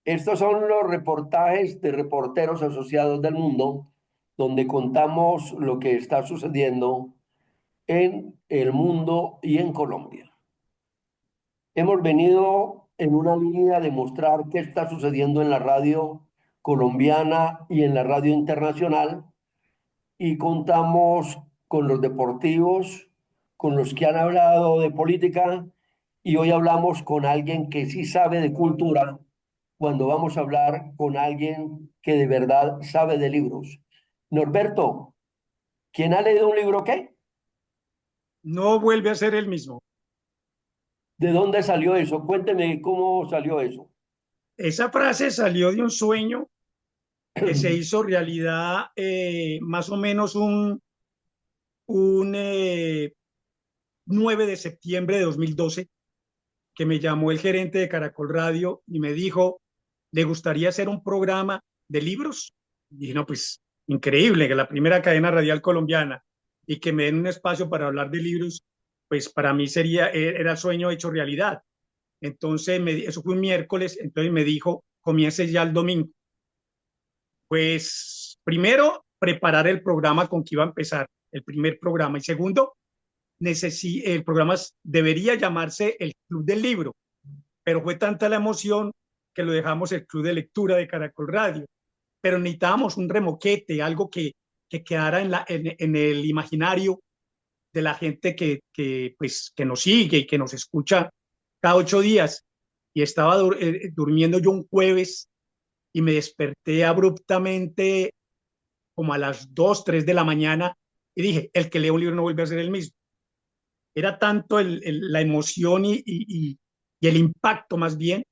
Estos son los reportajes de Reporteros Asociados del Mundo, donde contamos lo que está sucediendo en el mundo y en Colombia. Hemos venido en una línea de mostrar qué está sucediendo en la radio colombiana y en la radio internacional y contamos con los deportivos, con los que han hablado de política y hoy hablamos con alguien que sí sabe de cultura cuando vamos a hablar con alguien que de verdad sabe de libros. Norberto, ¿quién ha leído un libro qué? No vuelve a ser el mismo. ¿De dónde salió eso? Cuénteme cómo salió eso. Esa frase salió de un sueño que se hizo realidad más o menos un 9 de septiembre de 2012, que me llamó el gerente de Caracol Radio y me dijo, ¿le gustaría hacer un programa de libros? Y dije, no, pues increíble, que la primera cadena radial colombiana y que me den un espacio para hablar de libros, pues para mí era sueño hecho realidad. Entonces, eso fue un miércoles, entonces me dijo, comience ya el domingo. Pues primero, preparar el programa con que iba a empezar, el primer programa. Y segundo, el programa debería llamarse el Club del Libro, pero fue tanta la emoción que lo dejamos el Club de Lectura de Caracol Radio. Pero necesitábamos un remoquete, algo que quedara en el imaginario de la gente pues, que nos sigue y que nos escucha cada 8 días. Y estaba durmiendo yo un jueves y me desperté abruptamente como a las 2 3 de la mañana y dije, el que lee un libro no vuelve a ser el mismo. Era tanto la emoción y el impacto más bien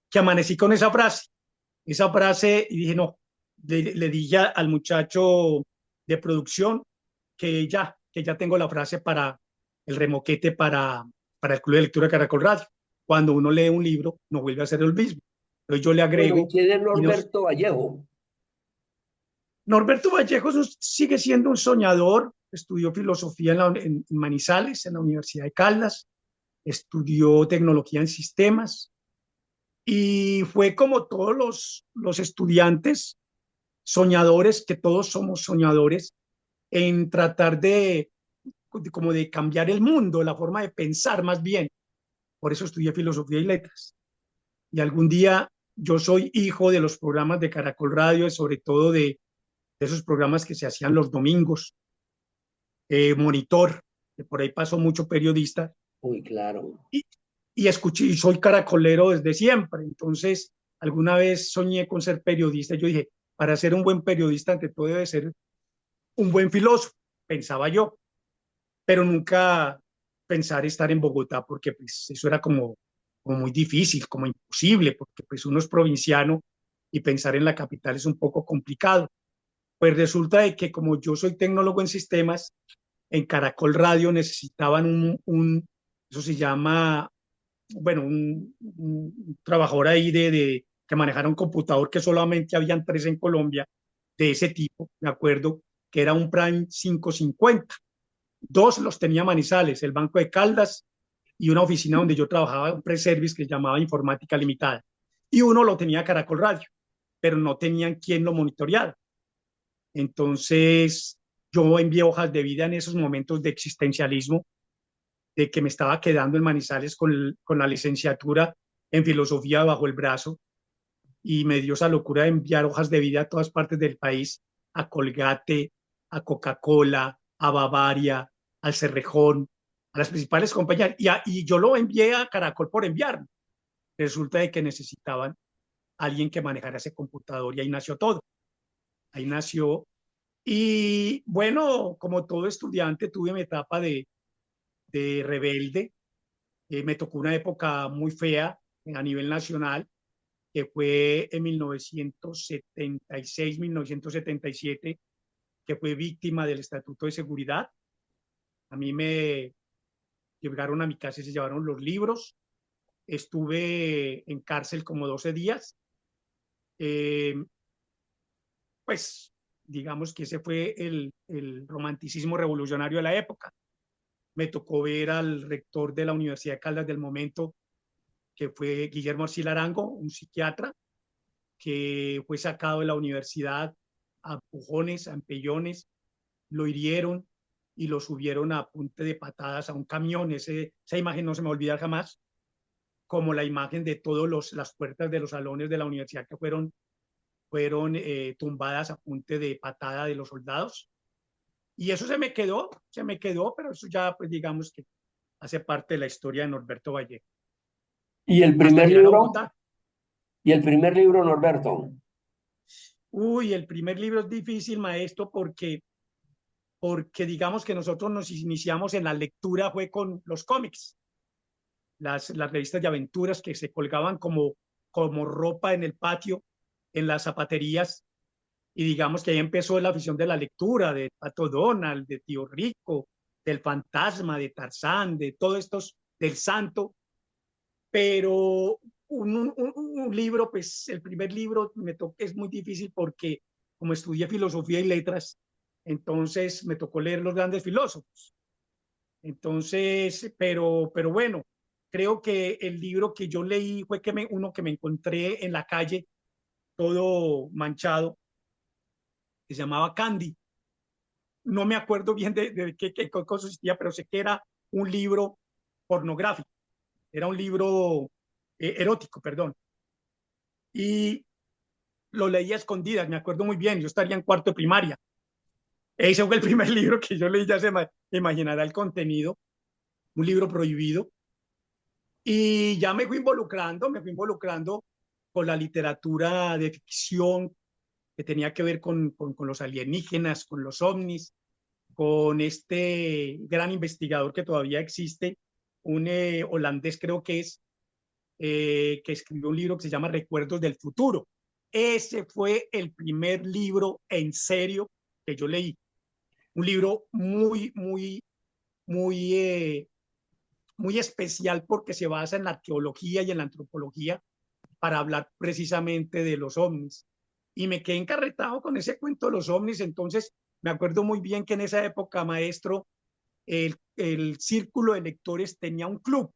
que amanecí con esa frase y dije, no, le di ya al muchacho de producción que ya tengo la frase para el remoquete para el Club de Lectura de Caracol Radio. Cuando uno lee un libro, no vuelve a ser el mismo. Entonces yo le Bueno, ¿y agrego quién es y nos... Norberto Vallejo? Norberto Vallejo sigue siendo un soñador, estudió filosofía en Manizales, en la Universidad de Caldas, estudió tecnología en sistemas y fue como todos los estudiantes soñadores, que todos somos soñadores, en tratar como de cambiar el mundo, la forma de pensar más bien. Por eso estudié filosofía y letras. Y algún día yo soy hijo de los programas de Caracol Radio, sobre todo de esos programas que se hacían los domingos, Monitor, que por ahí pasó mucho periodista, Uy, claro. y, y escuché, y soy caracolero desde siempre. Entonces, alguna vez soñé con ser periodista. Yo dije, para ser un buen periodista, ante todo debe ser un buen filósofo, pensaba yo, pero nunca pensar estar en Bogotá, porque pues eso era como muy difícil, como imposible, porque pues uno es provinciano y pensar en la capital es un poco complicado. Pues resulta de que como yo soy tecnólogo en sistemas, en Caracol Radio necesitaban eso se llama, bueno, un trabajador ahí que manejara un computador que solamente habían tres en Colombia de ese tipo, me acuerdo, que era un Prime 550. Dos los tenía Manizales, el Banco de Caldas y una oficina donde yo trabajaba, un pre-service que se llamaba Informática Limitada. Y uno lo tenía Caracol Radio, pero no tenían quien lo monitoreara. Entonces, yo envié hojas de vida en esos momentos de existencialismo, de que me estaba quedando en Manizales con la licenciatura en filosofía bajo el brazo, y me dio esa locura de enviar hojas de vida a todas partes del país, a Colgate, a Coca-Cola, a Bavaria, al Cerrejón, a las principales compañías, y yo lo envié a Caracol por enviarlo. Resulta de que necesitaban alguien que manejara ese computador y ahí nació todo. Ahí nació. Y bueno, como todo estudiante, tuve mi etapa de rebelde. Me tocó una época muy fea a nivel nacional, que fue en 1976, 1977, que fue víctima del Estatuto de Seguridad. A mí me llegaron a mi casa y se llevaron los libros. Estuve en cárcel como 12 días. Eh, pues digamos que ese fue el romanticismo revolucionario de la época. Me tocó ver al rector de la Universidad de Caldas del momento, que fue Guillermo Arcil Arango, un psiquiatra, que fue sacado de la universidad a empujones, a empellones, lo hirieron y lo subieron a punta de patadas a un camión. Esa imagen no se me olvida jamás, como la imagen de todas las puertas de los salones de la universidad que fueron tumbadas a punta de patada de los soldados. Y eso se me quedó, pero eso ya, pues digamos que hace parte de la historia de Norberto Vallejo. ¿Y el Hasta primer llegar a libro? Bogotá. ¿Y el primer libro, Norberto? Uy, el primer libro es difícil, maestro, porque digamos que nosotros nos iniciamos en la lectura fue con los cómics, las revistas de aventuras que se colgaban como ropa en el patio, en las zapaterías, y digamos que ahí empezó la afición de la lectura, de Pato Donald, de Tío Rico, del Fantasma, de Tarzán, de todos estos, del Santo, pero un libro, pues el primer libro es muy difícil porque como estudié filosofía y letras, entonces me tocó leer los grandes filósofos. Entonces, pero bueno, creo que el libro que yo leí fue uno que me encontré en la calle, todo manchado, que se llamaba Candy. No me acuerdo bien de qué cosa consistía, pero sé que era un libro pornográfico, era un libro erótico, perdón. Y lo leí a escondidas, me acuerdo muy bien, yo estaría en cuarto de primaria. Ese fue el primer libro que yo leí, ya se imaginará el contenido, un libro prohibido. Y ya me fui involucrando con la literatura de ficción que tenía que ver con los alienígenas, con los ovnis, con este gran investigador que todavía existe, un holandés creo que escribió un libro que se llama Recuerdos del Futuro. Ese fue el primer libro en serio que yo leí. Un libro muy, muy especial porque se basa en la arqueología y en la antropología para hablar precisamente de los ovnis. Y me quedé encarretado con ese cuento de los ovnis. Entonces, me acuerdo muy bien que en esa época, maestro, el círculo de lectores tenía un club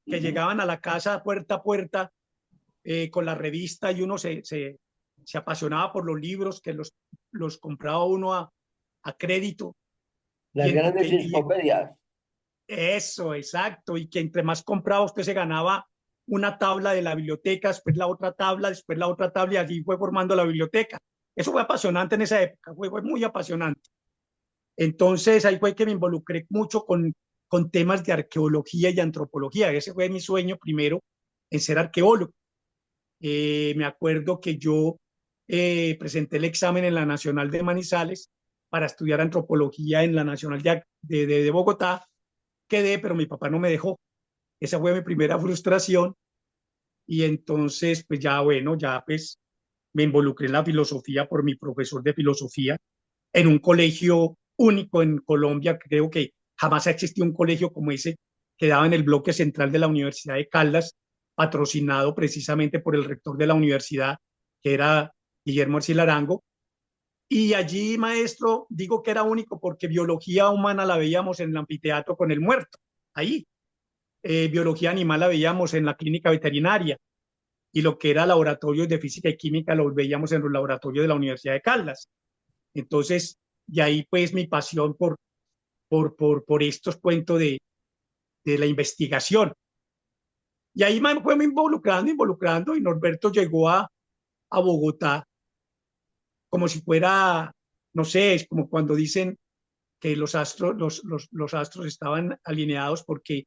que llegaban a la casa puerta a puerta con la revista y uno se apasionaba por los libros que los compraba uno a crédito. Y, Las grandes y enciclopedias. eso, exacto. Y que entre más compraba usted se ganaba una tabla de la biblioteca, después la otra tabla, después la otra tabla y así fue formando la biblioteca. Eso fue apasionante en esa época, fue muy apasionante. Entonces ahí fue que me involucré mucho con temas de arqueología y antropología. Ese fue mi sueño primero en ser arqueólogo. Me acuerdo que yo presenté el examen en la Nacional de Manizales para estudiar antropología en la Nacional de Bogotá. Quedé, pero mi papá no me dejó. Esa fue mi primera frustración. Y entonces, pues ya bueno, ya pues me involucré en la filosofía por mi profesor de filosofía en un colegio único en Colombia. Creo que jamás ha existido un colegio como ese que daba en el bloque central de la Universidad de Caldas, patrocinado precisamente por el rector de la universidad, que era Guillermo Arcila Arango. Y allí, maestro, digo que era único porque biología humana la veíamos en el anfiteatro con el muerto, ahí. Biología animal la veíamos en la clínica veterinaria y lo que era laboratorios de física y química lo veíamos en los laboratorios de la Universidad de Caldas. Entonces, y ahí pues mi pasión por estos cuentos de la investigación. Y ahí me fue involucrando, y Norberto llegó a Bogotá como si fuera, no sé, es como cuando dicen que los astros estaban alineados porque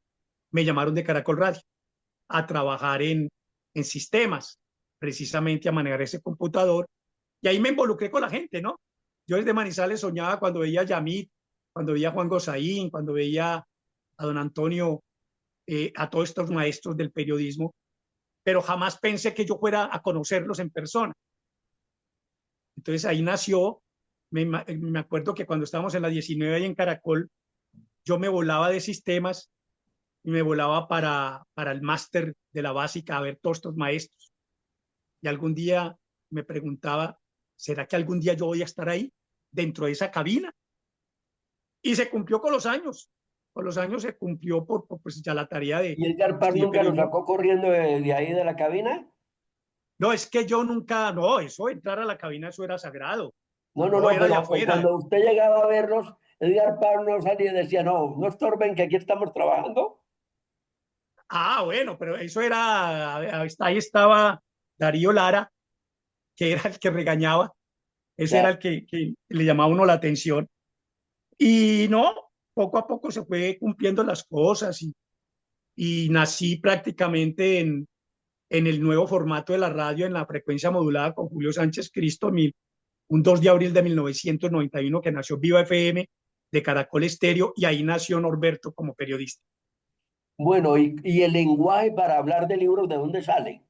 me llamaron de Caracol Radio a trabajar en sistemas, precisamente a manejar ese computador. Y ahí me involucré con la gente, ¿no? Yo desde Manizales soñaba cuando veía a Yamit, cuando veía a Juan Gosaín, cuando veía a don Antonio, a todos estos maestros del periodismo, pero jamás pensé que yo fuera a conocerlos en persona. Entonces ahí nació, me acuerdo que cuando estábamos en la 19 ahí en Caracol, yo me volaba de sistemas y me volaba para el máster de la básica a ver todos estos maestros. Y algún día me preguntaba, ¿será que algún día yo voy a estar ahí, dentro de esa cabina? Y se cumplió con los años. Con los años se cumplió pues ya la tarea de ¿Y Edgar Parr estudiar nunca lo periodismo. sacó corriendo de ahí de la cabina? No, es que yo nunca, no, eso, entrar a la cabina, eso era sagrado. No, no, No, no, era de pero afuera. cuando usted llegaba a verlos, Edgar Pablo salía y decía, no, no estorben que aquí estamos trabajando. Ah, bueno, pero eso era, ahí estaba Darío Lara, que era el que regañaba, eso era Claro. el que le llamaba a uno la atención. Y no, poco a poco se fue cumpliendo las cosas y nací prácticamente en el nuevo formato de la radio, en la frecuencia modulada con Julio Sánchez Cristo, un 2 de abril de 1991 que nació Viva FM de Caracol Estéreo y ahí nació Norberto como periodista. Bueno, y el lenguaje para hablar de libros, ¿de dónde sale?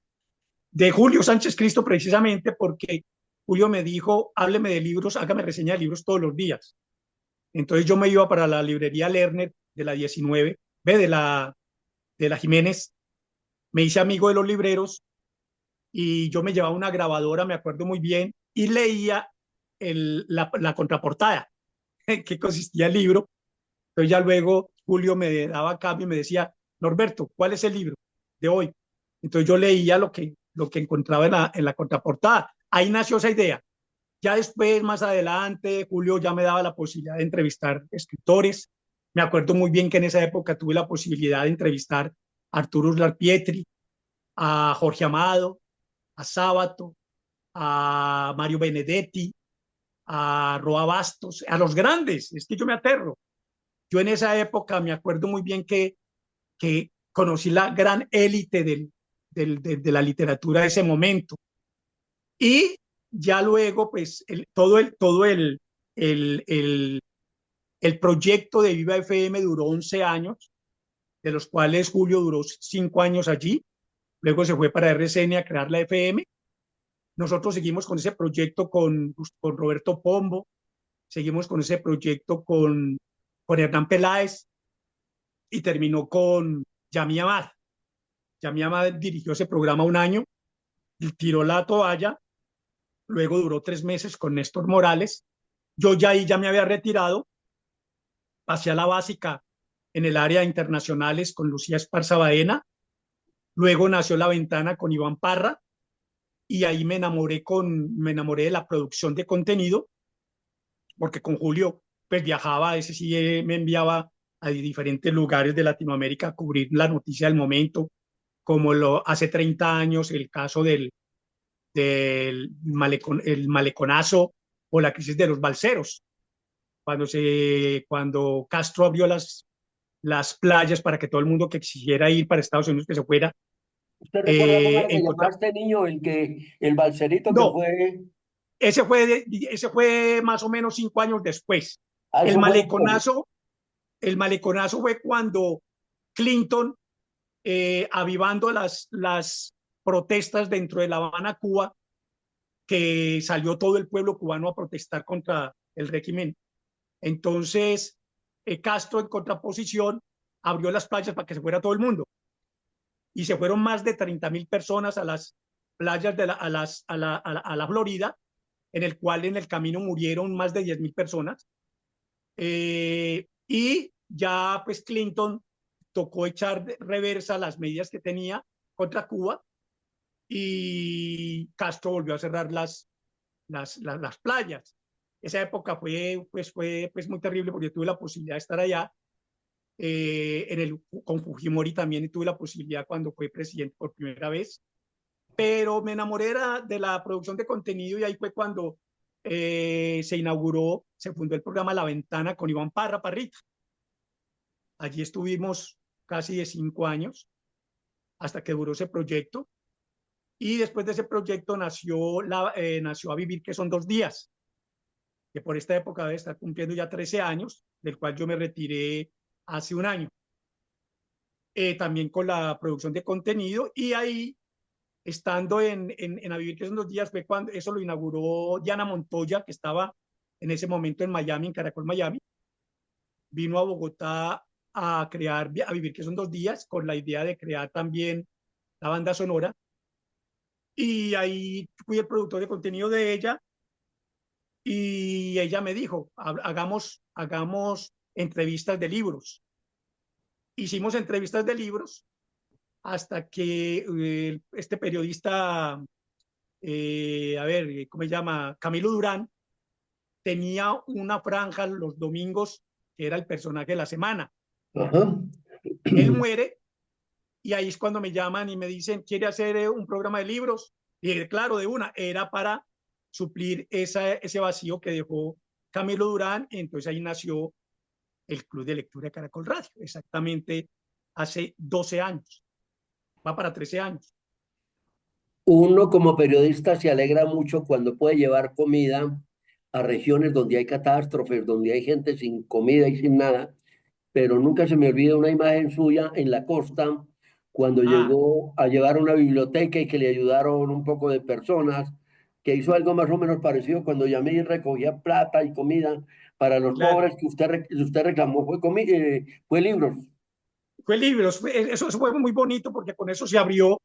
De Julio Sánchez Cristo precisamente porque Julio me dijo, hábleme de libros, hágame reseña de libros todos los días. Entonces yo me iba para la librería Lerner de la 19, de la Jiménez, me hice amigo de los libreros y yo me llevaba una grabadora, me acuerdo muy bien, y leía la contraportada, que consistía el libro. Entonces ya luego Julio me daba cambio y me decía, Norberto, ¿cuál es el libro de hoy? Entonces yo leía lo que encontraba en la contraportada. Ahí nació esa idea. Ya después, más adelante, Julio ya me daba la posibilidad de entrevistar escritores. Me acuerdo muy bien que en esa época tuve la posibilidad de entrevistar a Arturo Uslar Pietri, a Jorge Amado, a Sábato, a Mario Benedetti, a Roa Bastos, a los grandes. Es que yo me aterro. Yo en esa época me acuerdo muy bien que conocí la gran élite de la literatura de ese momento. Y ya luego, pues, el, el, el proyecto de Viva FM duró 11 años, de los cuales Julio duró 5 años allí. Luego se fue para RCN a crear la FM. Nosotros seguimos con ese proyecto con Roberto Pombo, seguimos con ese proyecto con Hernán Peláez y terminó con Yami Amad. Yami Amad dirigió ese programa un año, tiró la toalla, luego duró 3 meses con Néstor Morales. Yo ya ahí ya me había retirado, pasé a la básica en el área de internacionales con Lucía Esparza Baena, luego nació La Ventana con Iván Parra y ahí me enamoré de la producción de contenido, porque con Julio pues viajaba, ese sí me enviaba a diferentes lugares de Latinoamérica a cubrir la noticia del momento, como hace 30 años el caso el maleconazo o la crisis de los balseros, cuando Castro abrió las playas para que todo el mundo que quisiera ir para Estados Unidos que se fuera. ¿Usted recuerda cómo era que En llamaba contra, este niño, el balserito que no, fue? ese fue más o menos 5 años después. Ah, El eso fue después. maleconazo, el maleconazo fue cuando Clinton, avivando las protestas dentro de La Habana, Cuba, que salió todo el pueblo cubano a protestar contra el régimen. Entonces, Castro, en contraposición, abrió las playas para que se fuera todo el mundo. Y se fueron más de 30.000 personas a las playas a la Florida, en el cual en el camino murieron más de 10.000 personas. Y ya pues Clinton tocó echar de reversa las medidas que tenía contra Cuba y Castro volvió a cerrar las playas. Esa época fue pues muy terrible porque tuve la posibilidad de estar allá. Con Fujimori también tuve la posibilidad cuando fue presidente por primera vez, pero me enamoré de la producción de contenido y ahí fue cuando se fundó el programa La Ventana con Iván Parrita. Allí estuvimos casi de 5 años hasta que duró ese proyecto y después de ese proyecto nació A Vivir, que son 2 días, que por esta época debe estar cumpliendo ya 13 años, del cual yo me retiré hace un año. También con la producción de contenido y ahí, estando en A Vivir, que son 2 días, fue cuando eso lo inauguró Diana Montoya, que estaba en ese momento en Miami, en Caracol, Miami. Vino a Bogotá a crear A Vivir, que son 2 días, con la idea de crear también la banda sonora. Y ahí fui el productor de contenido de ella y ella me dijo, hagamos entrevistas de libros. Hicimos entrevistas de libros hasta que este periodista a ver, ¿cómo se llama? Camilo Durán tenía una franja los domingos que era el personaje de la semana. Ajá. Él muere y ahí es cuando me llaman y me dicen, ¿quiere hacer un programa de libros? Y claro, de una, era para suplir ese vacío que dejó Camilo Durán. Y entonces ahí nació el Club de Lectura de Caracol Radio, exactamente hace 12 años, va para 13 años. Uno como periodista se alegra mucho cuando puede llevar comida a regiones donde hay catástrofes, donde hay gente sin comida y sin nada, pero nunca se me olvida una imagen suya en la costa cuando Ah, llegó a llevar una biblioteca y que le ayudaron un poco de personas, que hizo algo más o menos parecido cuando llamé y recogía plata y comida para los claro. pobres que usted reclamó, fue libros. Fue libros, eso fue muy bonito porque con eso se abrió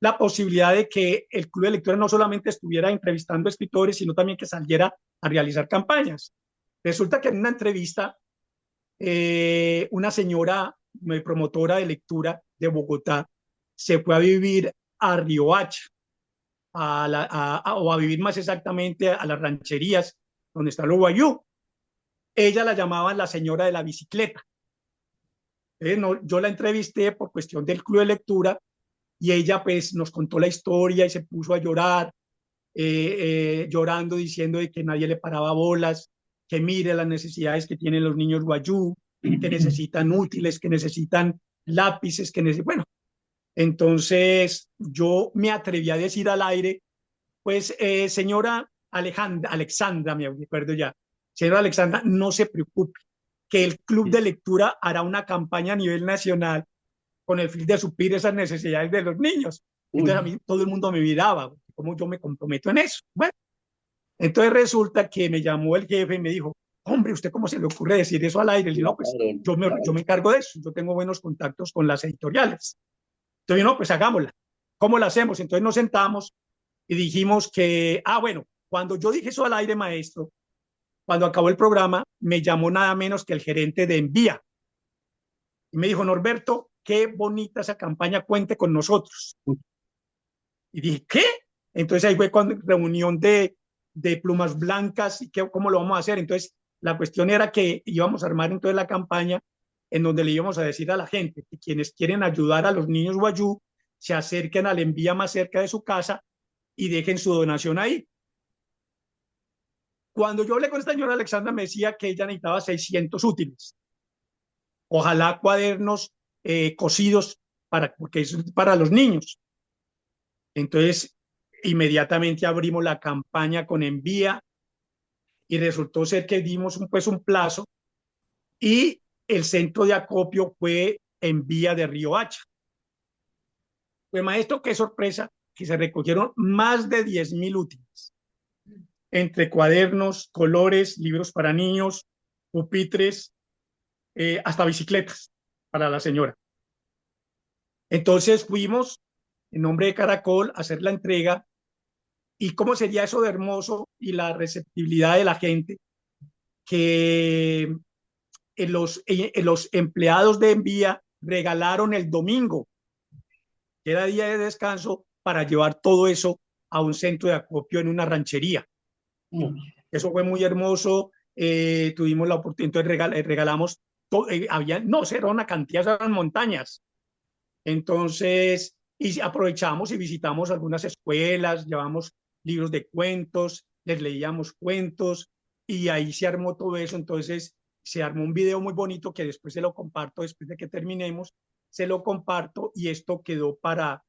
la posibilidad de que el Club de Lectura no solamente estuviera entrevistando escritores, sino también que saliera a realizar campañas. Resulta que en una entrevista, una señora promotora de lectura de Bogotá se fue a vivir a Riohacha, o a vivir más exactamente a las rancherías donde está el Guayú. Ella la llamaban la señora de la bicicleta. No, yo la entrevisté por cuestión del Club de Lectura y ella pues nos contó la historia y se puso a llorar, llorando, diciendo de que nadie le paraba bolas, que mire las necesidades que tienen los niños guayú, que necesitan útiles, que necesitan lápices, bueno, entonces yo me atreví a decir al aire, pues señora Alexandra, me acuerdo ya, señora Alexandra, no se preocupe, que el Club de Lectura hará una campaña a nivel nacional con el fin de suplir esas necesidades de los niños. Entonces a Uy, mí todo el mundo me miraba, ¿cómo yo me comprometo en eso? Bueno, entonces resulta que me llamó el jefe y me dijo, hombre, ¿usted cómo se le ocurre decir eso al aire? Y le dije, no, pues claro, yo claro. me encargo de eso, yo tengo buenos contactos con las editoriales. Entonces, no, pues hagámosla. ¿Cómo la hacemos? Entonces nos sentamos y dijimos que, bueno, cuando yo dije eso al aire, maestro, cuando acabó el programa, me llamó nada menos que el gerente de Envía y me dijo, Norberto, qué bonita esa campaña, cuente con nosotros. Y dije, ¿qué? Entonces ahí fue con reunión de plumas blancas y cómo lo vamos a hacer. Entonces la cuestión era que íbamos a armar entonces la campaña en donde le íbamos a decir a la gente que quienes quieren ayudar a los niños guayú se acerquen al envía más cerca de su casa y dejen su donación ahí. Cuando yo hablé con esta señora Alexandra me decía que ella necesitaba 600 útiles, ojalá cuadernos cosidos porque es para los niños. Entonces, inmediatamente abrimos la campaña con Envía y resultó ser que dimos un plazo y el centro de acopio fue Envía de Riohacha. Pues maestro, qué sorpresa, que se recogieron más de 10.000 útiles, entre cuadernos, colores, libros para niños, pupitres, hasta bicicletas para la señora. Entonces fuimos en nombre de Caracol a hacer la entrega y cómo sería eso de hermoso y la receptibilidad de la gente que los empleados de Envía regalaron el domingo, que era día de descanso, para llevar todo eso a un centro de acopio en una ranchería. Eso fue muy hermoso. Tuvimos la oportunidad, entonces regalamos, había, no, era una cantidad, eran montañas. Entonces, y aprovechamos y visitamos algunas escuelas, llevamos libros de cuentos, les leíamos cuentos y ahí se armó todo eso. Entonces, se armó un video muy bonito que después se lo comparto, después de que terminemos, se lo comparto y esto quedó para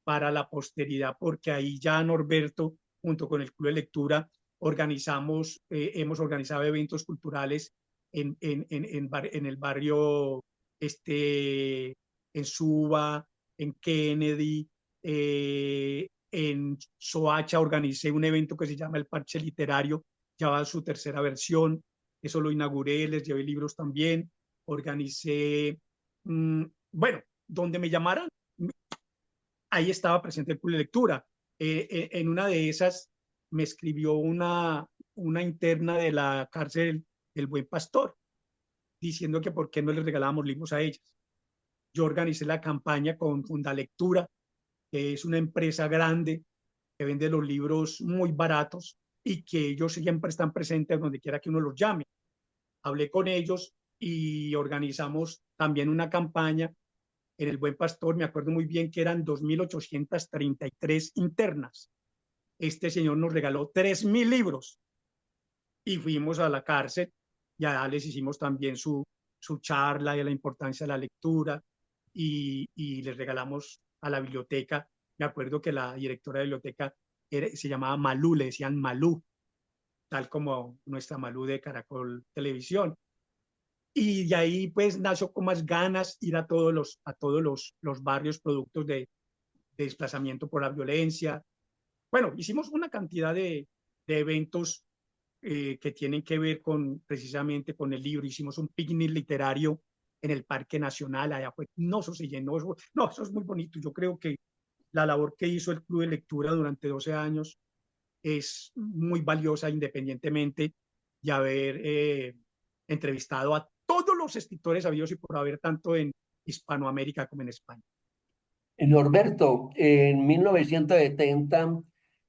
la posteridad, porque ahí ya Norberto, junto con el Club de Lectura, hemos organizado eventos culturales en el barrio en Suba, en Kennedy, en Soacha organicé un evento que se llama el Parche Literario, ya va a su tercera versión, eso lo inauguré, les llevé libros también, organicé, bueno, donde me llamaran, ahí estaba presente el Club de Lectura. En una de esas me escribió una interna de la cárcel El Buen Pastor, diciendo que por qué no les regalábamos libros a ellas. Yo organicé la campaña con Fundalectura, que es una empresa grande, que vende los libros muy baratos y que ellos siempre están presentes donde quiera que uno los llame. Hablé con ellos y organizamos también una campaña en el Buen Pastor. Me acuerdo muy bien que eran 2.833 internas. Este señor nos regaló 3.000 libros y fuimos a la cárcel y allá les hicimos también su charla de la importancia de la lectura y les regalamos a la biblioteca. Me acuerdo que la directora de la biblioteca se llamaba Malú, le decían Malú, tal como nuestra Malú de Caracol Televisión. Y de ahí pues nació con más ganas ir a todos los barrios productos de desplazamiento por la violencia. Bueno, hicimos una cantidad de eventos que tienen que ver con precisamente con el libro. Hicimos un picnic literario en el Parque Nacional, allá fue, no, eso se llenó, no, eso es muy bonito. Yo creo que la labor que hizo el Club de Lectura durante 12 años es muy valiosa independientemente de haber entrevistado a todos los escritores habidos y por haber tanto en Hispanoamérica como en España. Norberto, en 1970,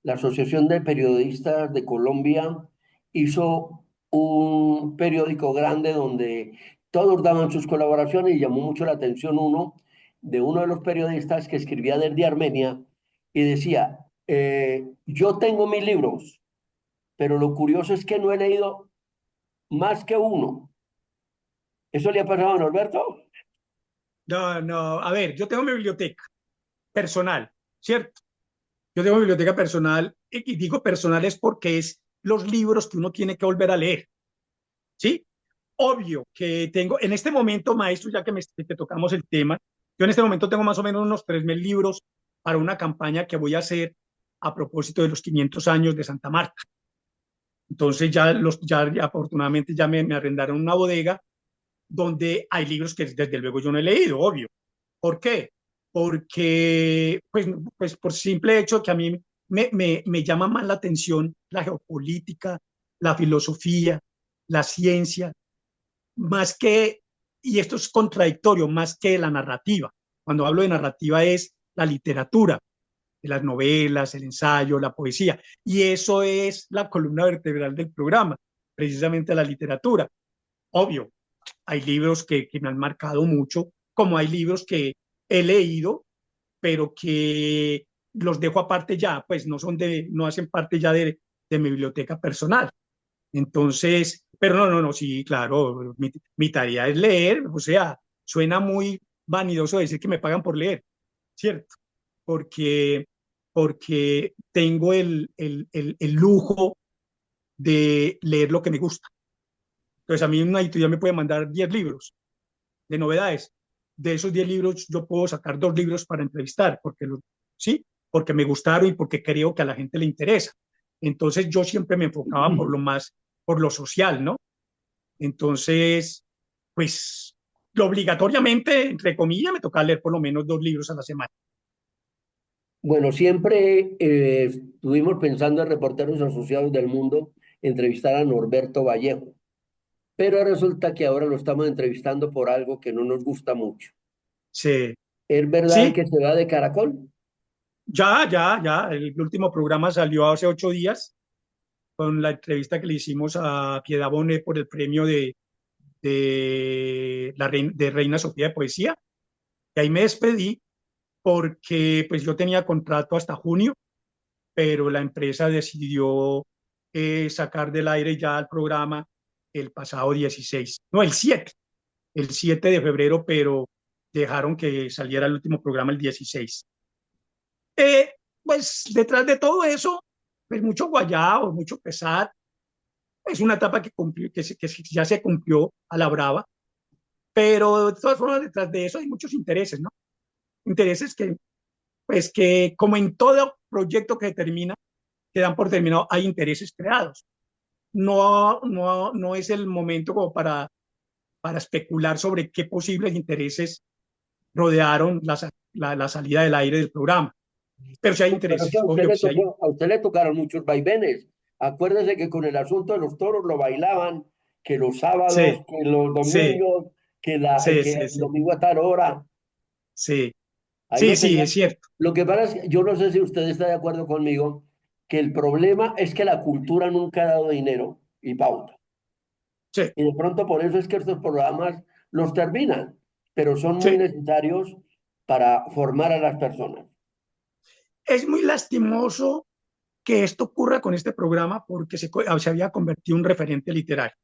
la Asociación de Periodistas de Colombia hizo un periódico grande donde todos daban sus colaboraciones y llamó mucho la atención uno de los periodistas que escribía desde Armenia y decía, yo tengo mis libros, pero lo curioso es que no he leído más que uno. ¿Eso le ha pasado a Norberto? No, no, a ver, yo tengo mi biblioteca personal, ¿cierto? Yo tengo mi biblioteca personal y digo personal es porque es los libros que uno tiene que volver a leer, ¿sí? Obvio que tengo, en este momento, maestro, ya que que tocamos el tema, yo en este momento tengo más o menos unos 3.000 libros para una campaña que voy a hacer a propósito de los 500 años de Santa Marta. Entonces ya afortunadamente ya me arrendaron una bodega donde hay libros que desde luego yo no he leído, obvio. ¿Por qué? Porque, pues por simple hecho que a mí me llama más la atención la geopolítica, la filosofía, la ciencia, más que, y esto es contradictorio, más que la narrativa. Cuando hablo de narrativa es la literatura, de las novelas, el ensayo, la poesía. Y eso es la columna vertebral del programa, precisamente la literatura. Obvio, hay libros que me han marcado mucho, como hay libros que he leído, pero que los dejo aparte ya, pues no hacen parte ya de mi biblioteca personal. Entonces, pero no, sí, claro, mi tarea es leer, o sea, suena muy vanidoso decir que me pagan por leer, ¿cierto? Porque, porque tengo el lujo de leer lo que me gusta. Entonces, a mí una editorial me puede mandar 10 libros de novedades. De esos 10 libros, yo puedo sacar 2 libros para entrevistar, ¿sí? Porque me gustaron y porque creo que a la gente le interesa. Entonces, yo siempre me enfocaba por lo social, ¿no? Entonces, pues, obligatoriamente, entre comillas, me tocaba leer por lo menos 2 libros a la semana. Bueno, siempre estuvimos pensando en Reporteros Asociados del Mundo entrevistar a Norberto Vallejo, pero resulta que ahora lo estamos entrevistando por algo que no nos gusta mucho. Sí, ¿Es verdad sí, que se va de Caracol? ya. El último programa salió hace 8 días con la entrevista que le hicimos a Piedad Bonet por el premio de Reina Sofía de Poesía. Y ahí me despedí porque pues yo tenía contrato hasta junio, pero la empresa decidió sacar del aire ya el programa el pasado 16, no, el 7 de febrero, pero dejaron que saliera el último programa el 16. Eh, pues detrás de todo eso, pues mucho guayao, mucho pesar. Es una etapa que ya se cumplió a la brava, pero de todas formas detrás de eso hay muchos intereses, ¿no? Intereses pues que como en todo proyecto que termina, que dan por terminado, hay intereses creados. No es el momento como para especular sobre qué posibles intereses rodearon la salida del aire del programa. Pero sí hay Pero es que intereses, obvio que sí hay. a usted le tocaron muchos vaivenes. Acuérdese que con el asunto de los toros lo bailaban, que los sábados, Sí, que los sí, domingos, que sí, el sí, sí, domingo a tal hora. sí. Ahí Sí, no sí, tenía. es cierto. Lo que pasa es que yo no sé si usted está de acuerdo conmigo, que el problema es que la cultura nunca ha dado dinero y pauta. Sí, Y de pronto por eso es que estos programas los terminan, pero son muy sí. necesarios para formar a las personas. Es muy lastimoso que esto ocurra con este programa porque se había convertido en un referente literario.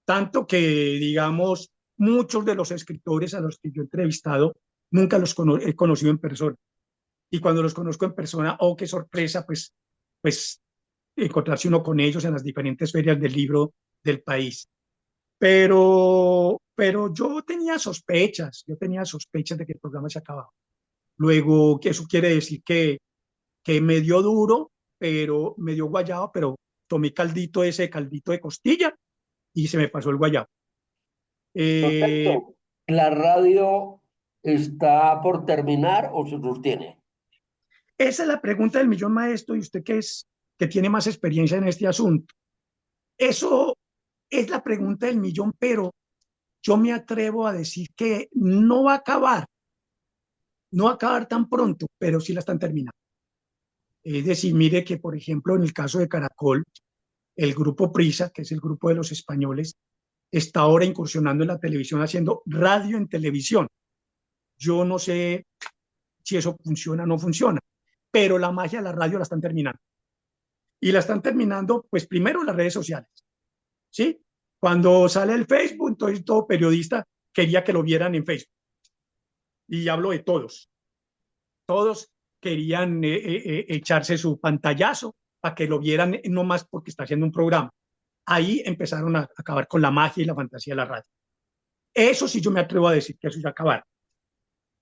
Tanto que, digamos, muchos de los escritores a los que yo he entrevistado nunca he conocido en persona. Y cuando los conozco en persona, oh, qué sorpresa, pues encontrarse uno con ellos en las diferentes ferias del libro del país. Pero yo tenía sospechas de que el programa se acababa. Luego, que eso quiere decir que me dio duro, pero me dio guayabo, pero tomé ese caldito de costilla y se me pasó el guayabo. Eh, Perfecto. ¿La radio está por terminar o se sostiene? Esa es la pregunta del millón, maestro, y usted que tiene más experiencia en este asunto. Eso es la pregunta del millón, pero yo me atrevo a decir que no va a acabar, no va a acabar tan pronto, pero sí la están terminando. Es decir, mire que, por ejemplo, en el caso de Caracol, el grupo Prisa, que es el grupo de los españoles, está ahora incursionando en la televisión haciendo radio en televisión. Yo no sé si eso funciona o no funciona, pero la magia de la radio la están terminando. Y la están terminando, pues primero las redes sociales, ¿sí? Cuando sale el Facebook, entonces todo periodista quería que lo vieran en Facebook. Y hablo de todos. Todos querían echarse su pantallazo para que lo vieran, no más porque está haciendo un programa. Ahí empezaron a acabar con la magia y la fantasía de la radio. Eso sí yo me atrevo a decir que eso ya acabar,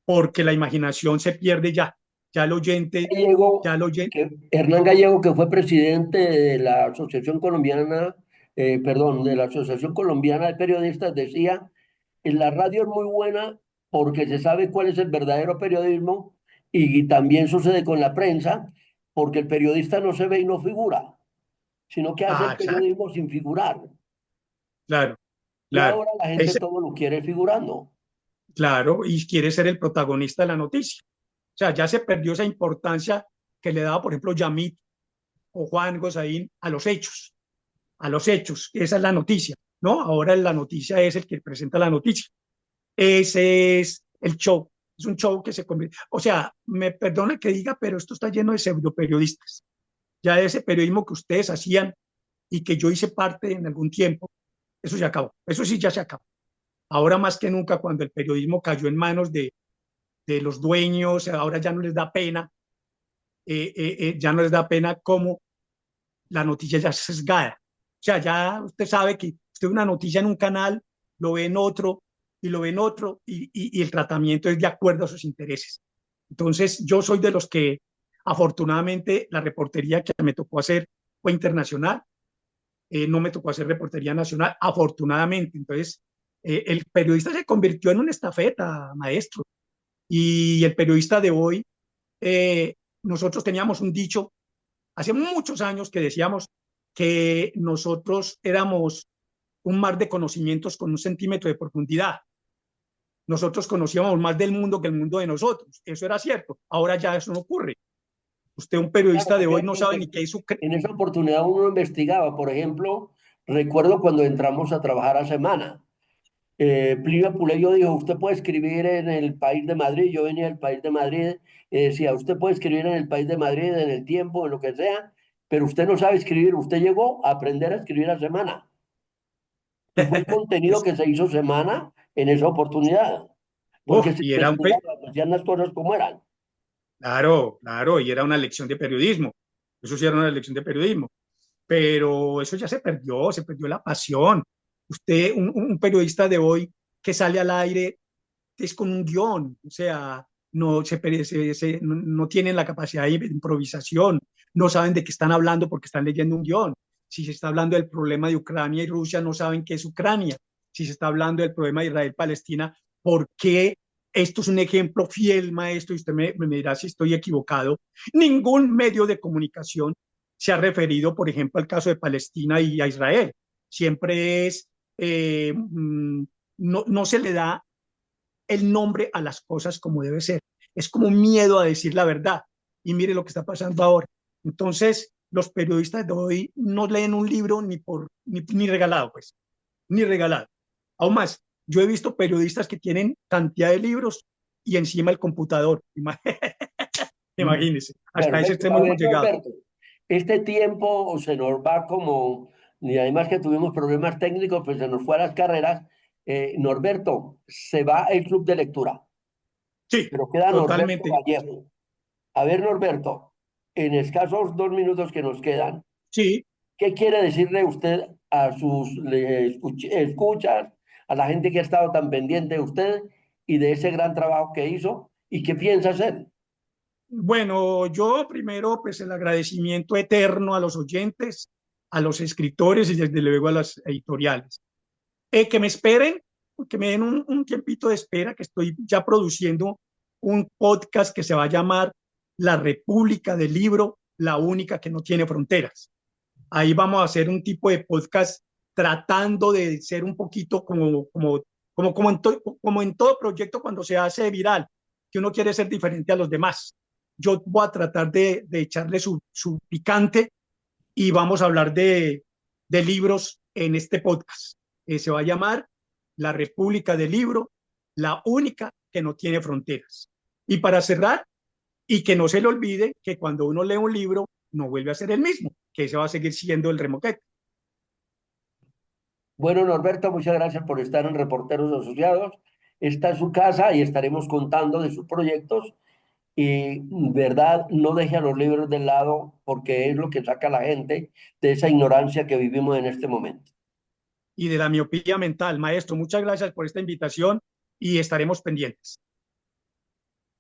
porque la imaginación se pierde ya. Ya el oyente, ya Gallego, el oyente, Hernán Gallego, que fue presidente de la Asociación Colombiana, perdón, de la Asociación Colombiana de Periodistas, decía, en la radio es muy buena porque se sabe cuál es el verdadero periodismo y también sucede con la prensa, porque el periodista no se ve y no figura, sino que hace el exacto, periodismo sin figurar. claro, Y claro. ahora la gente Es, todo lo quiere figurando. claro, y quiere ser el protagonista de la noticia. O sea, ya se perdió esa importancia que le daba, por ejemplo, Yamit o Juan Gosaín a los hechos. Esa es la noticia, ¿no? Ahora la noticia es el que presenta la noticia. Ese es el show. Es un show que se convierte. O sea, me perdona que diga, pero esto está lleno de pseudo periodistas. Ya ese periodismo que ustedes hacían y que yo hice parte en algún tiempo, eso se acabó. Eso sí ya se acabó. Ahora más que nunca, cuando el periodismo cayó en manos de los dueños, ahora ya no les da pena, ya no les da pena como la noticia ya es sesgada. O sea, ya usted sabe que usted ve una noticia en un canal, lo ve en otro y lo ve en otro y el tratamiento es de acuerdo a sus intereses. Entonces, yo soy de los que afortunadamente la reportería que me tocó hacer fue internacional, no me tocó hacer reportería nacional, afortunadamente. Entonces, el periodista se convirtió en una estafeta, maestro. Y el periodista de hoy, nosotros teníamos un dicho hace muchos años que decíamos que nosotros éramos un mar de conocimientos con un centímetro de profundidad. Nosotros conocíamos más del mundo que el mundo de nosotros. Eso era cierto. Ahora ya eso no ocurre. Usted, un Claro, periodista de porque hoy, no sabe ni qué es su... en esa oportunidad uno investigaba. Por ejemplo, recuerdo cuando entramos a trabajar a Semana. Plinio Puleyo dijo, usted puede escribir en el País de Madrid, yo venía del País de Madrid, decía, usted puede escribir en el País de Madrid, en el Tiempo, en lo que sea, pero usted no sabe escribir, usted llegó a aprender a escribir a Semana. Y fue el contenido que se hizo Semana en esa oportunidad, porque se Y era un... investigaba, se hacían las cosas como eran. Claro, claro, y era una lección de periodismo. Eso sí era una lección de periodismo. Pero eso ya se perdió la pasión. Usted, un periodista de hoy que sale al aire es con un guión, o sea, no tienen la capacidad de improvisación, no saben de qué están hablando porque están leyendo un guión. Si se está hablando del problema de Ucrania y Rusia, no saben qué es Ucrania. Si se está hablando del problema de Israel-Palestina, ¿por qué? Esto es un ejemplo fiel, maestro, y usted me dirá si estoy equivocado. Ningún medio de comunicación se ha referido, por ejemplo, al caso de Palestina y a Israel. Siempre es, no se le da el nombre a las cosas como debe ser. es como miedo a decir la verdad. Y mire lo que está pasando ahora. Entonces, los periodistas de hoy no leen un libro ni regalado, pues, ni regalado. Aún más, yo he visto periodistas que tienen cantidad de libros y encima el computador. Mm, Imagínense, hasta ese Perfecto. A extremo ver, hemos llegado. Norberto, este tiempo se nos va como, y además que tuvimos problemas técnicos, pues se nos fue a las carreras. Norberto, se va el club de lectura, Sí, pero queda Norberto totalmente. Vallejo. A ver, Norberto, en escasos 2 minutos que nos quedan, Sí. ¿qué quiere decirle usted a sus escuchas, a la gente que ha estado tan pendiente de usted y de ese gran trabajo que hizo y qué piensa hacer? Bueno, yo primero, pues el agradecimiento eterno a los oyentes, a los escritores y desde luego a las editoriales. Que me esperen, que me den un tiempito de espera, que estoy ya produciendo un podcast que se va a llamar La República del Libro, la única que no tiene fronteras. Ahí vamos a hacer un tipo de podcast tratando de ser un poquito como en todo proyecto cuando se hace viral, que uno quiere ser diferente a los demás. Yo voy a tratar de echarle su picante y vamos a hablar de libros en este podcast. Se va a llamar La República del Libro, la única que no tiene fronteras. Y para cerrar, y que no se le olvide que cuando uno lee un libro, no vuelve a ser el mismo, que ese va a seguir siendo el remoquete. Bueno, Norberto, muchas gracias por estar en Reporteros Asociados. Esta es su casa y estaremos contando de sus proyectos. Y, verdad, no deje a los libros de lado porque es lo que saca a la gente de esa ignorancia que vivimos en este momento. Y de la miopía mental. Maestro, muchas gracias por esta invitación y estaremos pendientes.